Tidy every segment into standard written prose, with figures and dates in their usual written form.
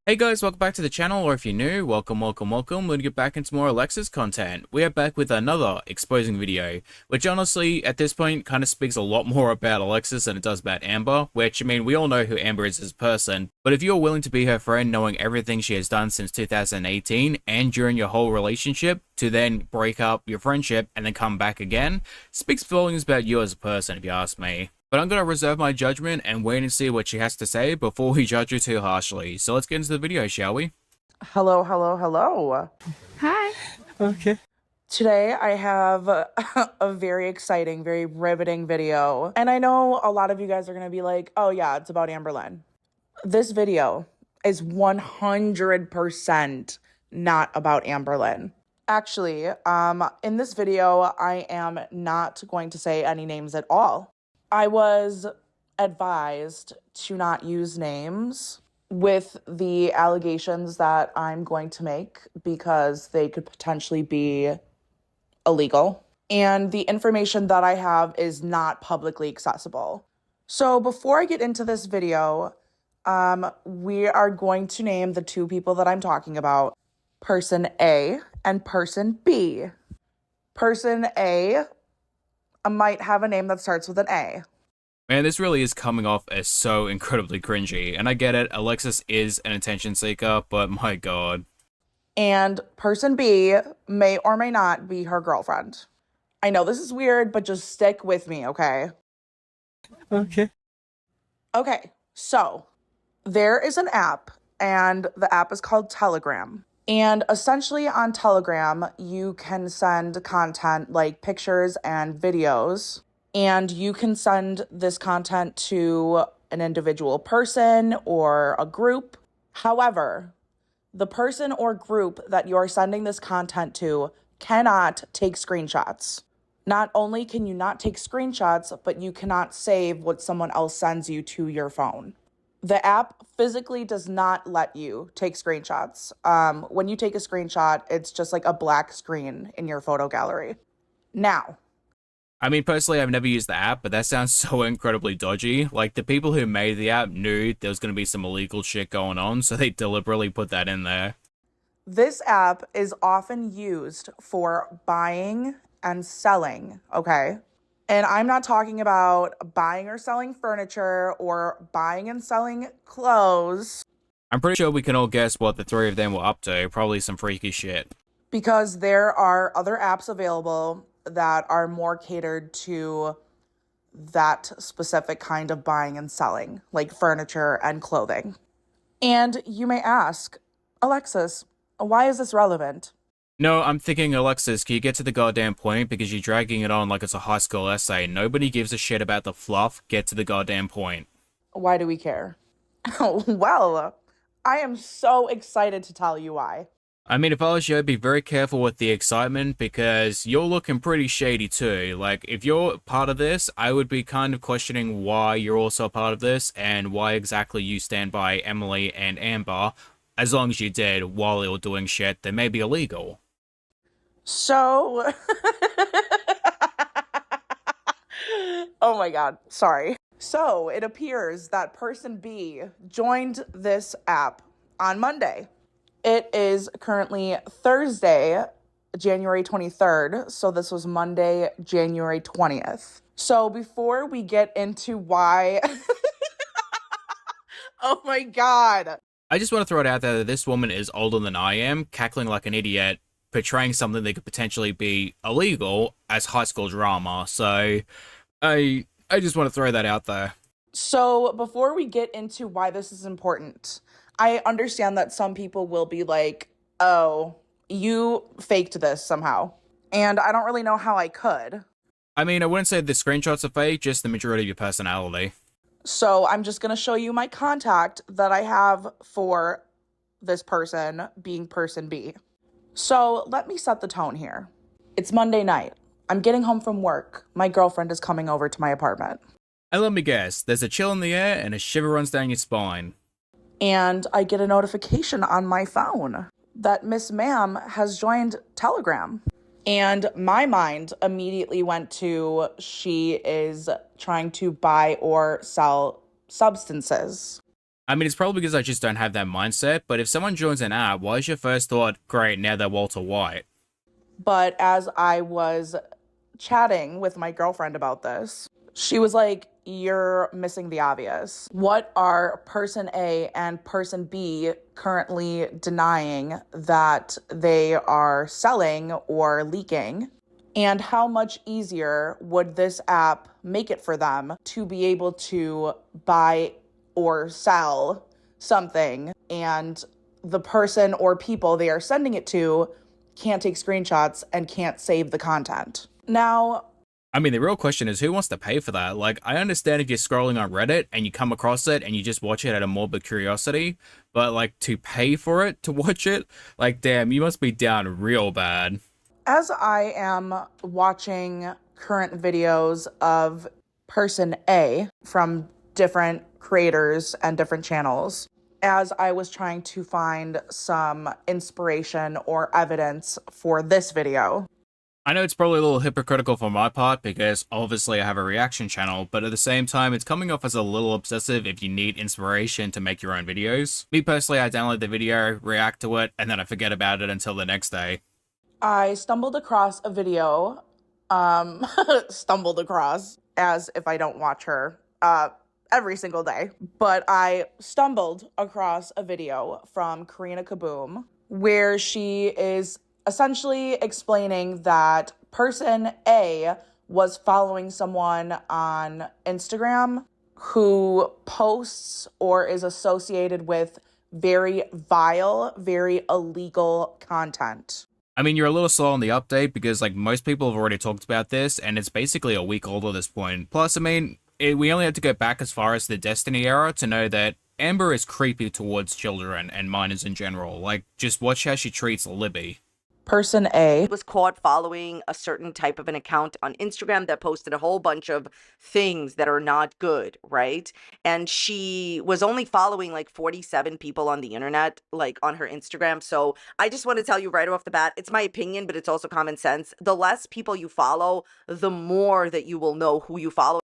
Hey guys, welcome back to the channel, or if you're new, welcome. We're gonna get back into more Alexis content. We are back with another exposing video, which honestly, at this point, kind of speaks a lot more about Alexis than it does about Amber, which, I mean, we all know who Amber is as a person, but if you're willing to be her friend, knowing everything she has done since 2018, and during your whole relationship, to then break up your friendship and then come back again, speaks volumes about you as a person, if you ask me. But I'm going to reserve my judgment and wait and see what she has to say before we judge her too harshly. So let's get into the video, shall we? Hello. Hi. Okay. Today I have a very exciting, very riveting video. And I know a lot of you guys are going to be like, oh yeah, it's about Amberlynn. This video is 100% not about Amberlynn. Actually, in this video, I am not going to say any names at all. I was advised to not use names with the allegations that I'm going to make because they could potentially be illegal. And the information that I have is not publicly accessible. So before I get into this video, we are going to name the two people that I'm talking about, person A and person B. Person A might have a name that starts with an A. Man, this really is coming off as so incredibly cringy, and I get it, Alexis is an attention seeker, but my god. And person B may or may not be her girlfriend. I know this is weird, but just stick with me, okay? Okay. Okay, so there is an app, and the app is called Telegram. And essentially on Telegram, you can send content like pictures and videos, and you can send this content to an individual person or a group. However, the person or group that you're sending this content to cannot take screenshots. Not only can you not take screenshots, but you cannot save what someone else sends you to your phone. The app physically does not let you take screenshots. When you take a screenshot, it's just like a black screen in your photo gallery. Now, I mean, personally, I've never used the app, but that sounds so incredibly dodgy. Like, the people who made the app knew there was going to be some illegal shit going on, so they deliberately put that in there. this app is often used for buying and selling, okay? And I'm not talking about buying or selling furniture or buying and selling clothes, I'm pretty sure we can all guess what the three of them were up to, probably some freaky shit. because there are other apps available that are more catered to that specific kind of buying and selling, like furniture and clothing. And you may ask, Alexis, why is this relevant? No, I'm thinking, Alexis, can you get to the goddamn point, because you're dragging it on like it's a high school essay. Nobody gives a shit about the fluff, get to the goddamn point. Why do we care? Well, I am so excited to tell you why. I mean, if I was you, I'd be very careful with the excitement, because you're looking pretty shady too. Like, if you're part of this, I would be kind of questioning why you're also a part of this, and why exactly you stand by Emily and Amber, as long as you did while you're doing shit that may be illegal. So, oh my God, sorry. So it appears that person B joined this app on Monday. It is currently Thursday, January 23rd. So this was Monday, January 20th. So before we get into why, oh my God. I just want to throw it out there that this woman is older than I am, cackling like an idiot, portraying something that could potentially be illegal as high school drama. So I just want to throw that out there. So before we get into why this is important, I understand that some people will be like, oh, you faked this somehow. And I don't really know how I could. I mean, I wouldn't say the screenshots are fake, just the majority of your personality. So I'm just going to show you my contact that I have for this person being person B. So let me set the tone here. It's Monday night. I'm getting home from work. My girlfriend is coming over to my apartment. And let me guess, there's a chill in the air and a shiver runs down your spine. And I get a notification on my phone that Miss Ma'am has joined Telegram. And my mind immediately went to she is trying to buy or sell substances. I mean, it's probably because I just don't have that mindset, but if someone joins an app, why is your first thought, great, now they're Walter White? But as I was chatting with my girlfriend about this, she was like, you're missing the obvious. What are person A and person B currently denying that they are selling or leaking? And how much easier would this app make it for them to be able to buy or sell something, and the person or people they are sending it to can't take screenshots and can't save the content? Now, I mean, the real question is who wants to pay for that? Like, I understand if you're scrolling on Reddit and you come across it and you just watch it out of morbid curiosity, but like to pay for it to watch it, like, damn, you must be down real bad. as I am watching current videos of person A from different creators and different channels, as I was trying to find some inspiration or evidence for this video, I know it's probably a little hypocritical for my part because obviously I have a reaction channel, but at the same time, it's coming off as a little obsessive if you need inspiration to make your own videos. Me personally, I download the video, react to it, and then I forget about it until the next day. I stumbled across a video, stumbled across, as if I don't watch her every single day, but I stumbled across a video from Karina Kaboom where she is essentially explaining that person A was following someone on Instagram who posts or is associated with very vile, very illegal content. I mean, you're a little slow on the update because, like, most people have already talked about this, and it's basically a week old at this point. Plus, I mean, we only have to go back as far as the Destiny era to know that Amber is creepy towards children and minors in general. Like, just watch how she treats Libby. Person A was caught following a certain type of an account on Instagram that posted a whole bunch of things that are not good, right? And she was only following like 47 people on the internet, like on her Instagram. So I just want to tell you right off the bat, it's my opinion, but it's also common sense. The less people you follow, the more that you will know who you follow.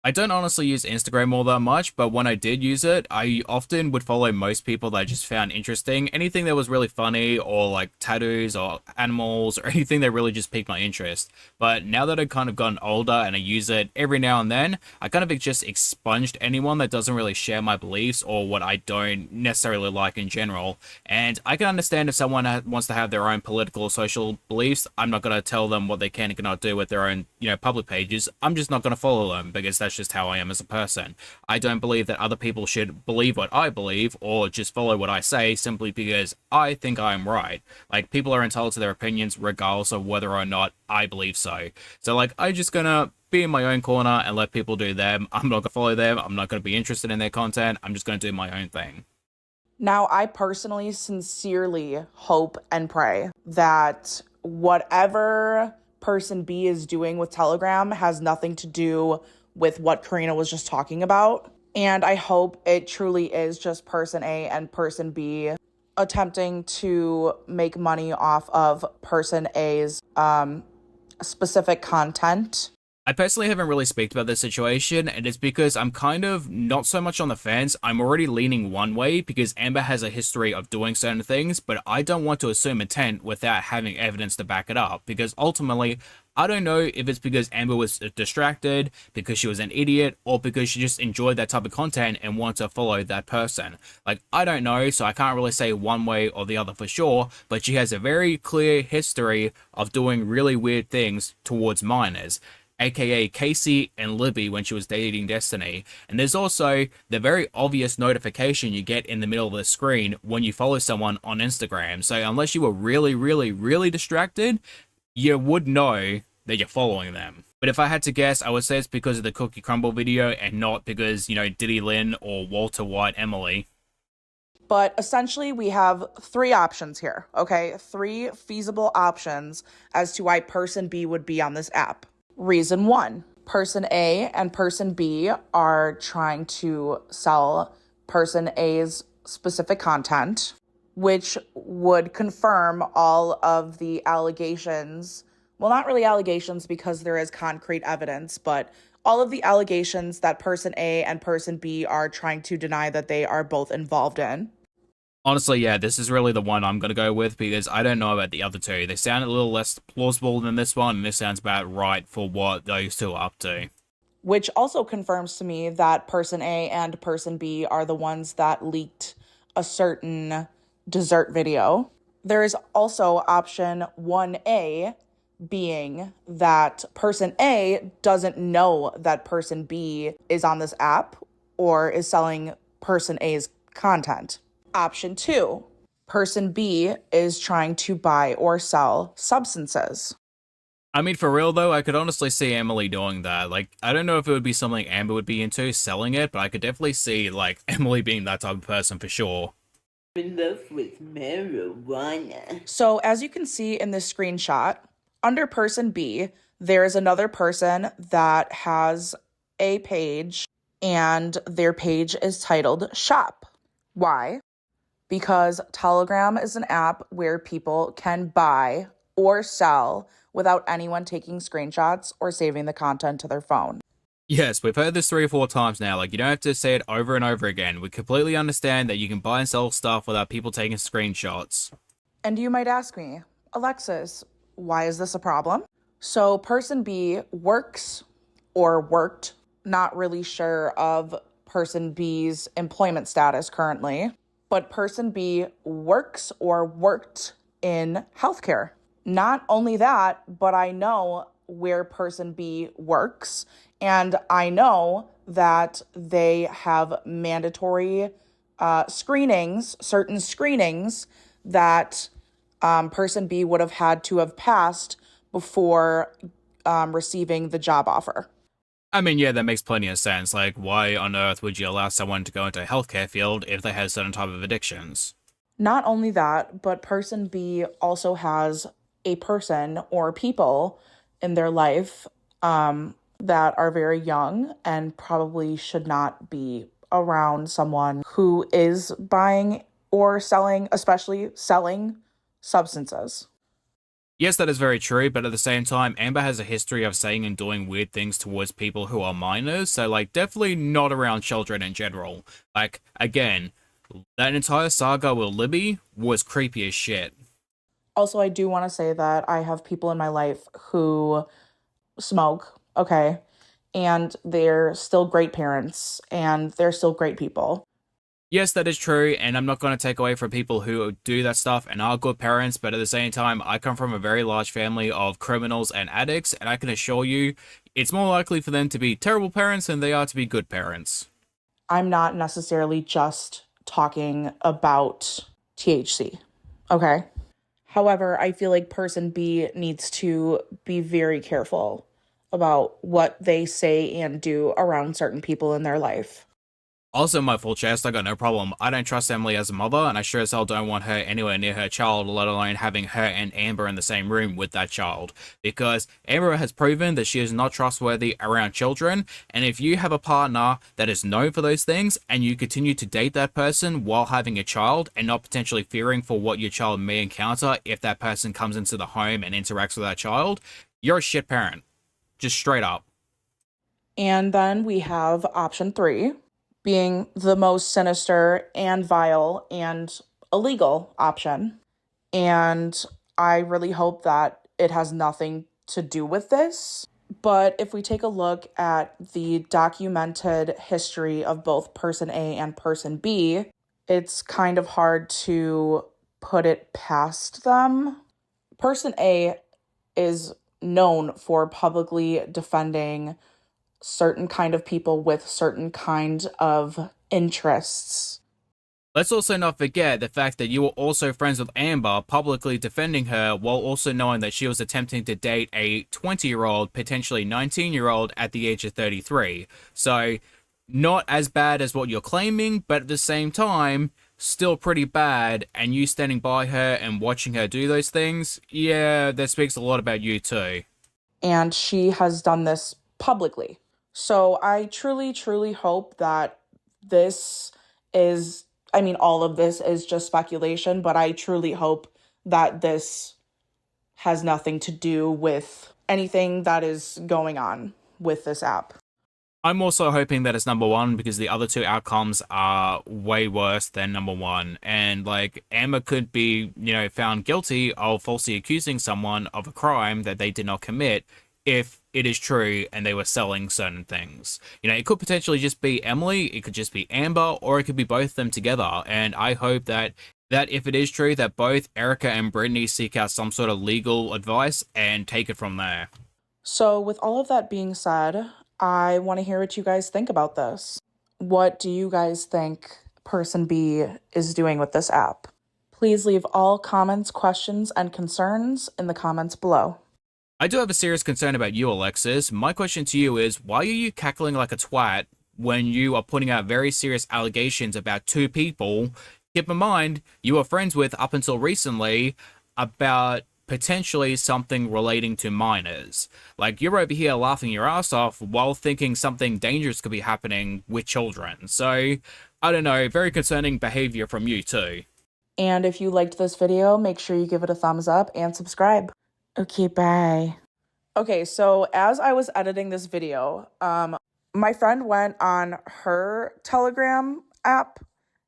I don't honestly use Instagram all that much, but when I did use it, I often would follow most people that I just found interesting. Anything that was really funny, or like tattoos or animals, or anything that really just piqued my interest. But now that I've kind of gotten older and I use it every now and then, I kind of just expunged anyone that doesn't really share my beliefs or what I don't necessarily like in general. And I can understand if someone wants to have their own political or social beliefs. I'm not going to tell them what they can and cannot do with their own, public pages. I'm just not going to follow them because that's just how I am as a person. I don't believe that other people should believe what I believe or just follow what I say simply because I think I'm right. Like, people are entitled to their opinions regardless of whether or not I believe so. So, like, I'm just gonna be in my own corner and let people do them. I'm not gonna follow them. I'm not gonna be interested in their content. I'm just gonna do my own thing. Now, I personally sincerely hope and pray that whatever person B is doing with Telegram has nothing to do with what Karina was just talking about. And I hope it truly is just person A and person B attempting to make money off of person A's specific content. I personally haven't really spoken about this situation, and it's because I'm kind of not so much on the fence. I'm already leaning one way because Amber has a history of doing certain things, but I don't want to assume intent without having evidence to back it up, because ultimately, I don't know if it's because Amber was distracted, because she was an idiot, or because she just enjoyed that type of content and wanted to follow that person. Like, I don't know, so I can't really say one way or the other for sure, but she has a very clear history of doing really weird things towards minors, aka Casey and Libby when she was dating Destiny. And there's also the very obvious notification you get in the middle of the screen when you follow someone on Instagram. So unless you were really, really, really distracted, you would know that you're following them. But if I had to guess, I would say it's because of the Cookie Crumble video and not because, Diddy Lynn or Walter White Emily. But essentially, we have three options here, okay? Three feasible options as to why person B would be on this app. Reason one, person A and person B are trying to sell person A's specific content, which would confirm all of the allegations. Well, not really allegations because there is concrete evidence, but all of the allegations that person A and person B are trying to deny that they are both involved in. Honestly, yeah, this is really the one I'm gonna go with because I don't know about the other two. They sound a little less plausible than this one, and this sounds about right for what those two are up to. Which also confirms to me that person A and person B are the ones that leaked a certain dessert video. There is also option 1A, being that person A doesn't know that person B is on this app or is selling person A's content. Option 2, person B is trying to buy or sell substances. I mean, for real though, I could honestly see Emily doing that. Like, I don't know if it would be something Amber would be into, selling it, but I could definitely see, like, Emily being that type of person for sure. In love with marijuana. So as you can see in this screenshot, under person B, there is another person that has a page, and their page is titled Shop. Why? Because Telegram is an app where people can buy or sell without anyone taking screenshots or saving the content to their phone. Yes, we've heard this 3 or 4 times now. Like, you don't have to say it over and over again. We completely understand that you can buy and sell stuff without people taking screenshots. And you might ask me, Alexis, why is this a problem? So person B works or worked, not really sure of person B's employment status currently, but person B works or worked in healthcare. Not only that, but I know where person B works, and I know that they have mandatory screenings, certain screenings that person B would have had to have passed before receiving the job offer. I mean, yeah, that makes plenty of sense. Like, why on earth would you allow someone to go into a healthcare field if they have certain type of addictions? Not only that, but person B also has a person or people in their life that are very young and probably should not be around someone who is buying or selling, especially selling substances. Yes, that is very true, but at the same time, Amber has a history of saying and doing weird things towards people who are minors, so, like, definitely not around children in general. Like, again, that entire saga with Libby was creepy as shit. Also, I do want to say that I have people in my life who smoke, okay, and they're still great parents, and they're still great people. Yes, that is true, and I'm not going to take away from people who do that stuff and are good parents, but at the same time, I come from a very large family of criminals and addicts, and I can assure you, it's more likely for them to be terrible parents than they are to be good parents. I'm not necessarily just talking about THC, okay? However, I feel like person B needs to be very careful about what they say and do around certain people in their life. Also, my full chest, I got no problem. I don't trust Emily as a mother, and I sure as hell don't want her anywhere near her child, let alone having her and Amber in the same room with that child. Because Amber has proven that she is not trustworthy around children, and if you have a partner that is known for those things, and you continue to date that person while having a child, and not potentially fearing for what your child may encounter if that person comes into the home and interacts with that child, you're a shit parent. Just straight up. And then we have option 3, being the most sinister and vile and illegal option. And I really hope that it has nothing to do with this. But if we take a look at the documented history of both person A and person B, it's kind of hard to put it past them. Person A is known for publicly defending certain kind of people with certain kind of interests. Let's also not forget the fact that you were also friends with Amber, publicly defending her, while also knowing that she was attempting to date a 20-year-old, potentially 19-year-old at the age of 33. So, not as bad as what you're claiming, but at the same time, still pretty bad, and you standing by her and watching her do those things, yeah, that speaks a lot about you too. And she has done this publicly. So I truly, truly hope that all of this is just speculation, but I truly hope that this has nothing to do with anything that is going on with this app. I'm also hoping that it's number one because the other two outcomes are way worse than number one. And like Amber could be, found guilty of falsely accusing someone of a crime that they did not commit if it is true and they were selling certain things. It could potentially just be Emily, it could just be Amber, or it could be both of them together. And I hope that if it is true, that both Erica and Brittany seek out some sort of legal advice and take it from there. So, with all of that being said, I want to hear what you guys think about this. What do you guys think person B is doing with this app? Please leave all comments, questions, and concerns in the comments below. I do have a serious concern about you, Alexis. My question to you is, why are you cackling like a twat when you are putting out very serious allegations about two people, keep in mind, you were friends with up until recently, about potentially something relating to minors? Like, you're over here laughing your ass off while thinking something dangerous could be happening with children. So, I don't know, very concerning behavior from you too. And if you liked this video, make sure you give it a thumbs up and subscribe. Okay, bye. Okay, so as I was editing this video, my friend went on her Telegram app,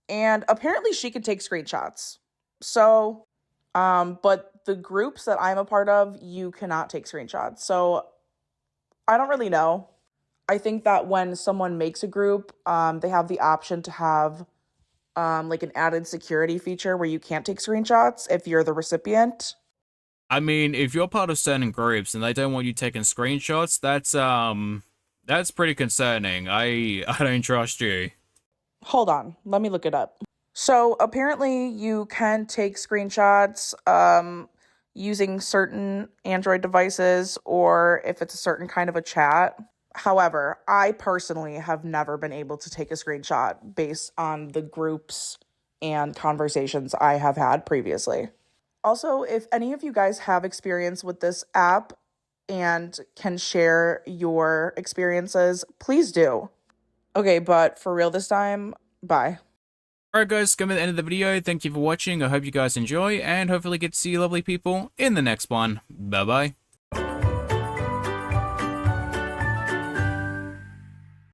and apparently she could take screenshots. So, but the groups that I'm a part of, you cannot take screenshots. So I don't really know. I think that when someone makes a group, they have the option to have like an added security feature where you can't take screenshots if you're the recipient. I mean, if you're part of certain groups and they don't want you taking screenshots, that's pretty concerning. I don't trust you. Hold on, let me look it up. So apparently you can take screenshots using certain Android devices or if it's a certain kind of a chat. However, I personally have never been able to take a screenshot based on the groups and conversations I have had previously. Also, if any of you guys have experience with this app and can share your experiences, please do. Okay, but for real this time, bye. Alright guys, coming to the end of the video, thank you for watching, I hope you guys enjoy, and hopefully get to see you lovely people in the next one. Bye bye.